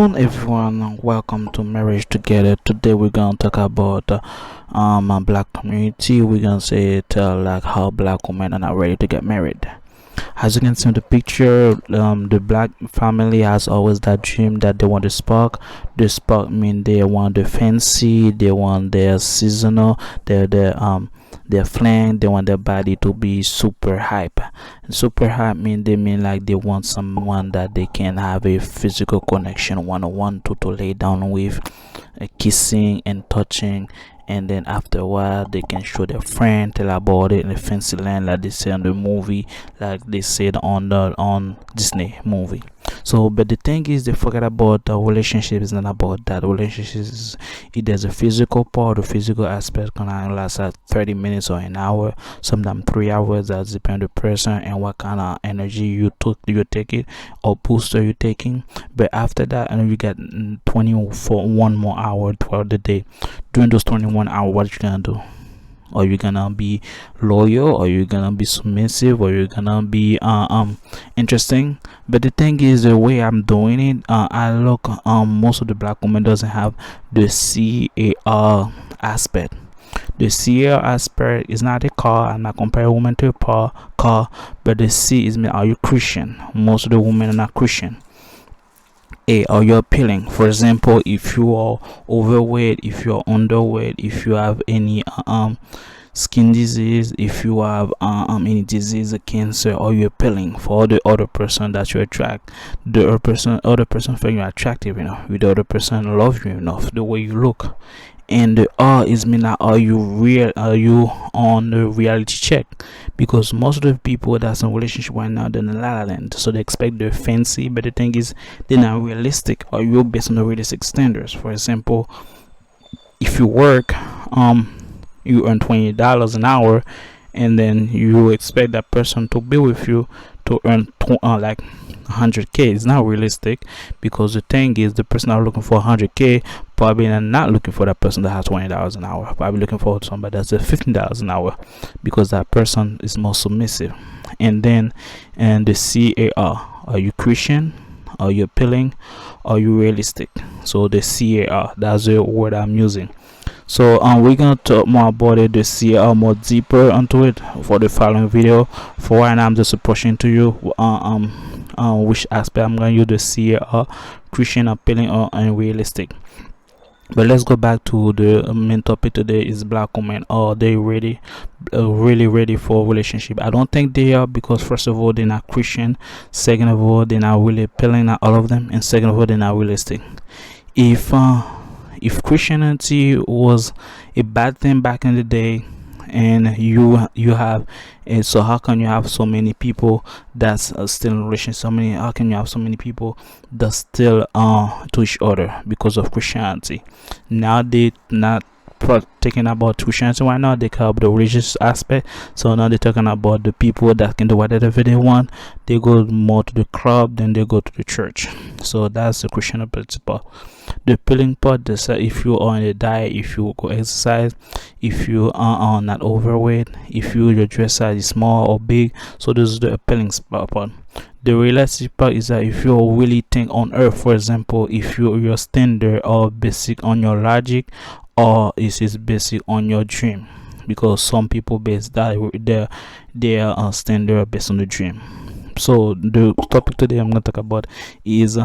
on everyone, welcome to Marriage Together. Today we're gonna talk about a black community. We're gonna say tell like how black women are not ready to get married. As you can see in the picture, the black family has always that dream that they want the spark. The spark mean they want the fancy, they want their seasonal, their flank, they want their body to be super hype. And super hype mean they mean like they want someone that they can have a physical connection one-on-one to lay down with, kissing and touching, and then after a while they can show their friend, tell about it in the fancy land like they say on the movie, like they said on Disney movie. So but the thing is, they forget about the relationship. Is not about that. Relationships, it there's a physical part. The physical aspect can last like 30 minutes or an hour, sometimes 3 hours. That depends on the person and what kind of energy you take it, or booster you taking. But after that, and you get 21 more hour throughout the day. During those 21 hours, what you gonna do? Are you gonna be loyal? Or you gonna be submissive? Or you gonna be interesting? But the thing is, the way I'm doing it, I look, most of the black women doesn't have the CAR aspect. The CAR aspect is not a car. I'm not comparing women to a car, but the C is me. Are you Christian? Most of the women are not Christian. A, are you appealing? For example, if you are overweight, if you're underweight, if you have any skin disease, if you have any disease, cancer, are you appealing for the other person that you attract? The other person find you attractive enough, with the other person love you enough, the way you look. And the R is mean that are you real? Are you on the reality check? Because most of the people that's in a relationship right now, they're in la la land, so they expect the fancy, but the thing is they're not realistic. Are you based on the realistic standards? For example, if you work, you earn $20 an hour, and then you expect that person to be with you to earn like 100k. It's not realistic, because the thing is, the person that are looking for 100k probably not looking for that person that has $20 an hour, probably looking for somebody that's at $15 an hour, because that person is more submissive. And then and the CAR, are you Christian? Are you appealing? Are you realistic? So the CAR, that's the word I'm using. So we're gonna talk more about it, the CAR, more deeper onto it for the following video. For right now, I'm just approaching to you which aspect I'm gonna use the CAR, Christian, appealing, or unrealistic. But let's go back to the main topic today. Is black women, are they ready, really ready for a relationship? I don't think they are, because first of all, they're not Christian. Second of all, they're not really appealing, not all of them. And second of all, they're not realistic. If Christianity was a bad thing back in the day, and you have, and so how can you have so many people that's still in relation? How can you have so many people that still to each other because of Christianity? Now they not talking about Christianity right now. They care about the religious aspect. So now they're talking about the people that can do whatever they want. They go more to the club than they go to the church. So that's the Christian principle. The appealing part, they say if you are on a diet, if you go exercise, if you are not overweight, if your dress size is small or big. So this is the appealing part. The realistic part is that if you really think on earth, for example, if your standard or basic on your logic, or is it basic on your dream? Because some people base that their standard based on the dream. So the topic today I'm going to talk about is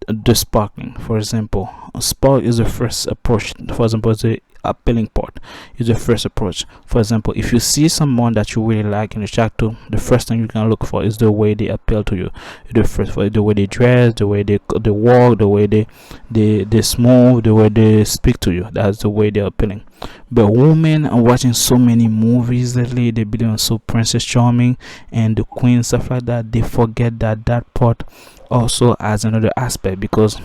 the sparking. For example, a spark is the first approach. For example, the appealing part is the first approach. For example, if you see someone that you really like and you chat to, the first thing you can look for is the way they appeal to you. The way they dress, the way they walk, the way they smooth, the way they speak to you. That's the way they're appealing. But women are watching so many movies lately. They believe so Princess Charming and the Queen, stuff like that. They forget that part also has another aspect, because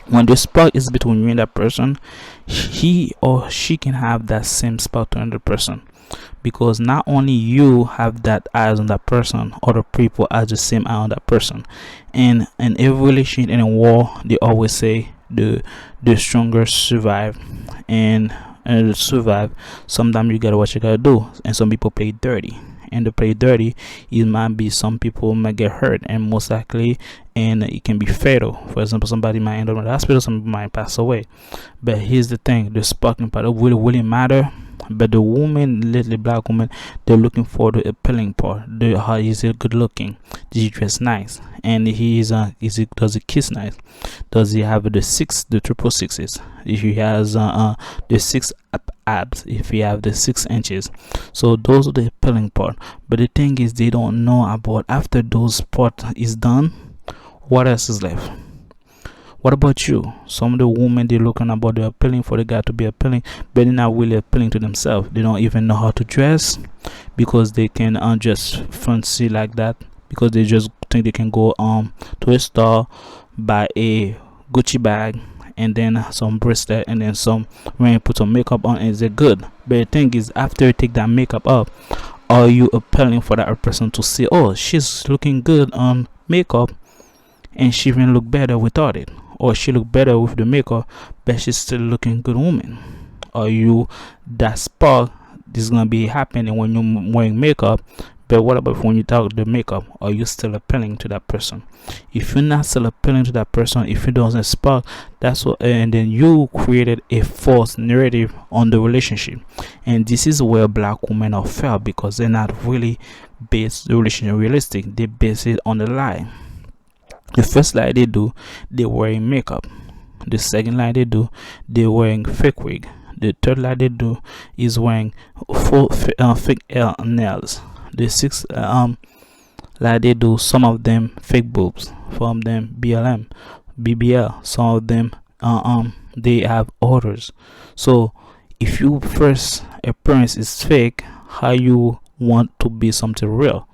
when the spark is between you and that person, he or she can have that same spark to another person, because not only you have that eyes on that person, other people have the same eye on that person. And in every relationship in a war, they always say the stronger survive, and to survive, sometimes you gotta what you gotta do. And some people play dirty, and to play dirty, it might be some people might get hurt, and most likely and it can be fatal. For example, somebody might end up in the hospital, somebody might pass away. But here's the thing: the sparking part will really matter. But the woman, lately black woman, they're looking for the appealing part. The how is he good looking? Does he dress nice? And is he does he kiss nice? Does he have the triple sixes? If he has the six abs, if he have the 6 inches, so those are the appealing part. But the thing is, they don't know about after those part is done, what else is left. What about you? Some of the women, they're looking about the appealing for the guy to be appealing, but they're not really appealing to themselves. They don't even know how to dress because they can just fancy like that, because they just think they can go to a store, buy a Gucci bag and then some bracelet and then some, when you put some makeup on, is it good? But the thing is, after you take that makeup up, are you appealing for that person to see, oh, she's looking good on makeup and she even look better without it, or she look better with the makeup but she's still looking good woman? Are you that spark? This is gonna be happening when you're wearing makeup. But what about when you talk the makeup? Are you still appealing to that person? If you're not still appealing to that person, if it doesn't spark, that's what, and then you created a false narrative on the relationship. And this is where black women are failed, because they're not really based the relationship realistic. They base it on the lie. The first lie they do, they're wearing makeup. The second lie they do, they're wearing fake wig. The third lie they do is wearing fake nails. The sixth lie they do, some of them fake boobs, some of them BBL, some of them they have orders. So if you first appearance is fake, how you want to be something real?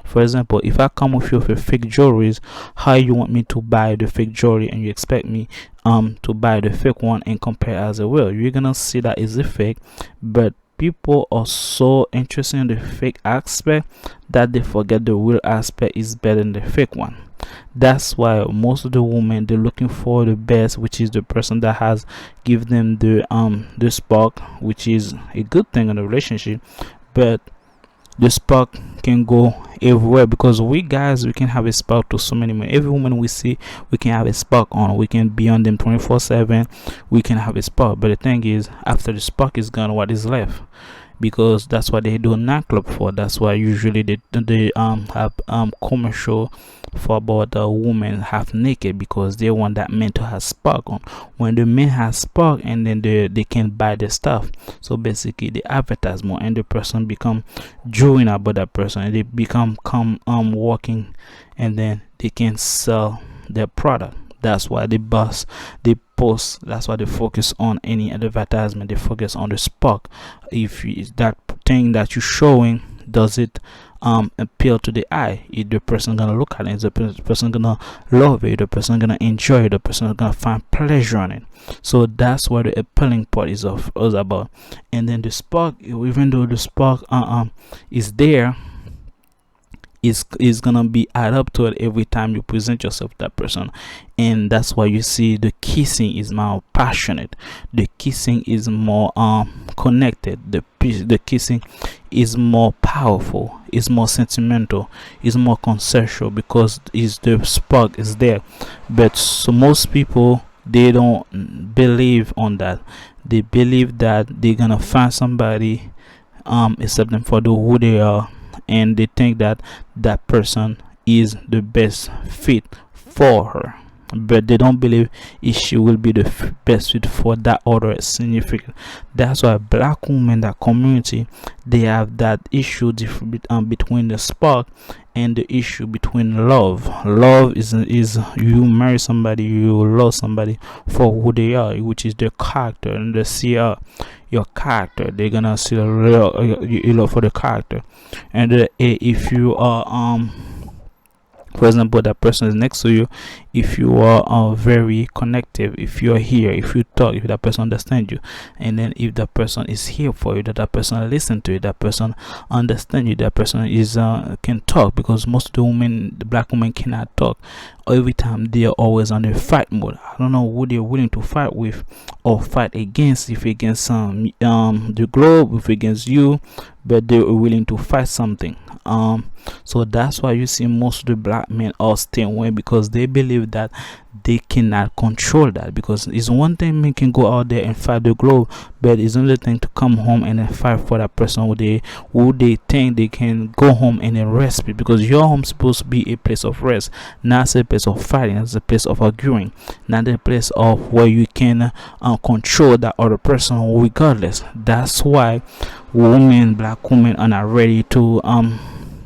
For example, if I come with you with a fake jewelry, how you want me to buy the fake jewelry and you expect me to buy the fake one and compare as a real? You're gonna see that is a fake, but people are so interested in the fake aspect that they forget the real aspect is better than the fake one. That's why most of the women, they're looking for the best, which is the person that has give them the spark, which is a good thing in a relationship. But the spark can go everywhere, because we guys, we can have a spark to so many men. Every woman we see, we can have a spark on. We can be on them 24/7. We can have a spark. But the thing is, after the spark is gone, what is left? Because that's what they do nightclub for. That's why usually they have commercial for about a woman half naked, because they want that man to have spark on. When the man has spark, and then they can buy the stuff. So basically they advertise more, and the person become drawing about that person, and they become working, and then they can sell their product. That's why they post. That's why they focus on any advertisement. They focus on the spark. If that thing that you're showing, does it appeal to the eye? Is the person gonna look at it? Is the person gonna love it? The person gonna enjoy it? The person gonna find pleasure on it? So that's what the appealing part is about. And then the spark, even though the spark is there, is gonna be add up to it every time you present yourself to that person. And that's why you see the kissing is more passionate, the kissing is more connected, the kissing is more powerful, is more sentimental, is more consensual, because is the spark is there. But so most people, they don't believe on that. They believe that they're gonna find somebody accept them for who they are, and they think that that person is the best fit for her, but they don't believe if she will be the best fit for that other significant. That's why black women, that community, they have that issue between the spark and the issue between love. Love is you marry somebody, you love somebody for who they are, which is their character, and they see your character. They're gonna see the real you love for the character. And if you are for example, that person is next to you, if you are very connective, if you're here, if you talk, if that person understands you, and then if that person is here for you, that person listen to you, that person understand you, that person is can talk, because most of the women, the black women, cannot talk. Every time they are always on the fight mode. I don't know who they're willing to fight with or fight against, if against the globe, if against you, but they're willing to fight something. So that's why you see most of the black men are staying away, because they believe that they cannot control that. Because it's one thing men can go out there and fight the globe, but it's another thing to come home and then fight for that person who they think they can go home and then rest. Because your home supposed to be a place of rest, not a place of fighting. It's a place of arguing, not a place of where you can control that other person regardless. That's why women, black women, are not ready to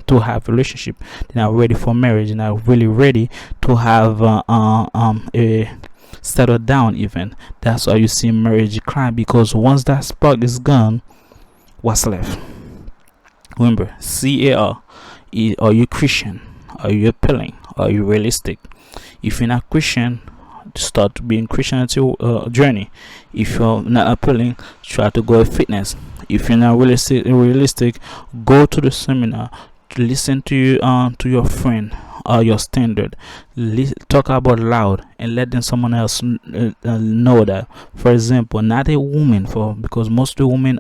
have relationship. They're not ready for marriage. They're not really ready to have a settle down even. That's why you see marriage crime, because once that spark is gone, what's left? Remember, CAR. Are you Christian? Are you appealing? Are you realistic? If you're not Christian, start being Christian at your journey. If you're not appealing, try to go with fitness. If you're not realistic, go to the seminar, to listen to your friend or your standard. Talk about loud and let them someone else know that. For example, not a woman, because most of the women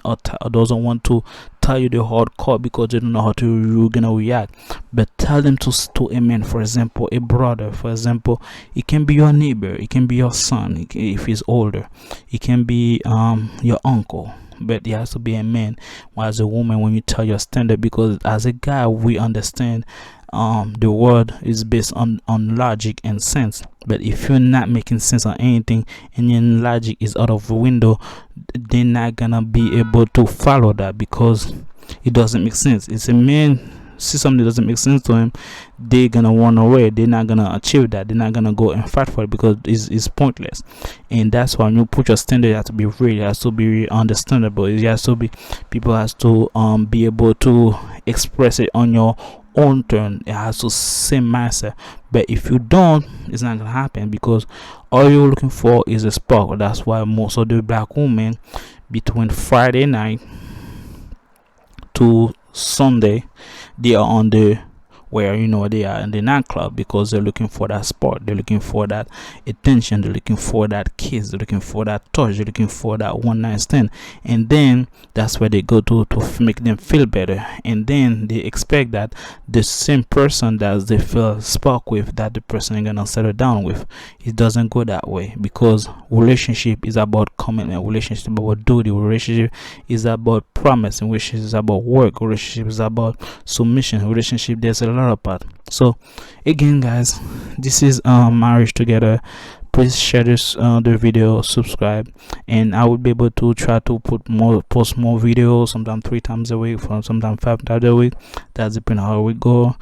doesn't want to tell you the hardcore, because they don't know how to you're gonna react. But tell them to a man, for example, a brother, for example. It can be your neighbor, it can be your son if he's older, it can be your uncle, but it has to be a man. While as a woman, when you tell your standard, because as a guy we understand the world is based on logic and sense. But if you're not making sense on anything and your logic is out of the window, they're not gonna be able to follow that, because it doesn't make sense. It's a man see something that doesn't make sense to him, they're gonna run away. They're not gonna achieve that. They're not gonna go and fight for it, because it's pointless. And that's why when you put your standard, it has to be real, it has to be understandable, it has to be, people has to be able to express it on your own turn. It has to same mindset. But if you don't, it's not gonna happen, because all you're looking for is a spark. That's why most of the black women between Friday night to Sunday, they are on the where they are in the nightclub, because they're looking for that sport, they're looking for that attention, they're looking for that kiss, they're looking for that touch, they're looking for that one night stand. And then that's where they go to make them feel better. And then they expect that the same person that they feel spark with, that the person is gonna settle down with. It doesn't go that way, because relationship is about commitment, relationship is about duty, relationship is about promise, and relationship is about work, relationship is about submission, relationship, there's a lot of part. So again guys, this is Marriage Together. Please share this the video, subscribe, and I will be able to try to post more videos, sometimes 3 times a week, sometimes 5 times a week. That's depending how we go.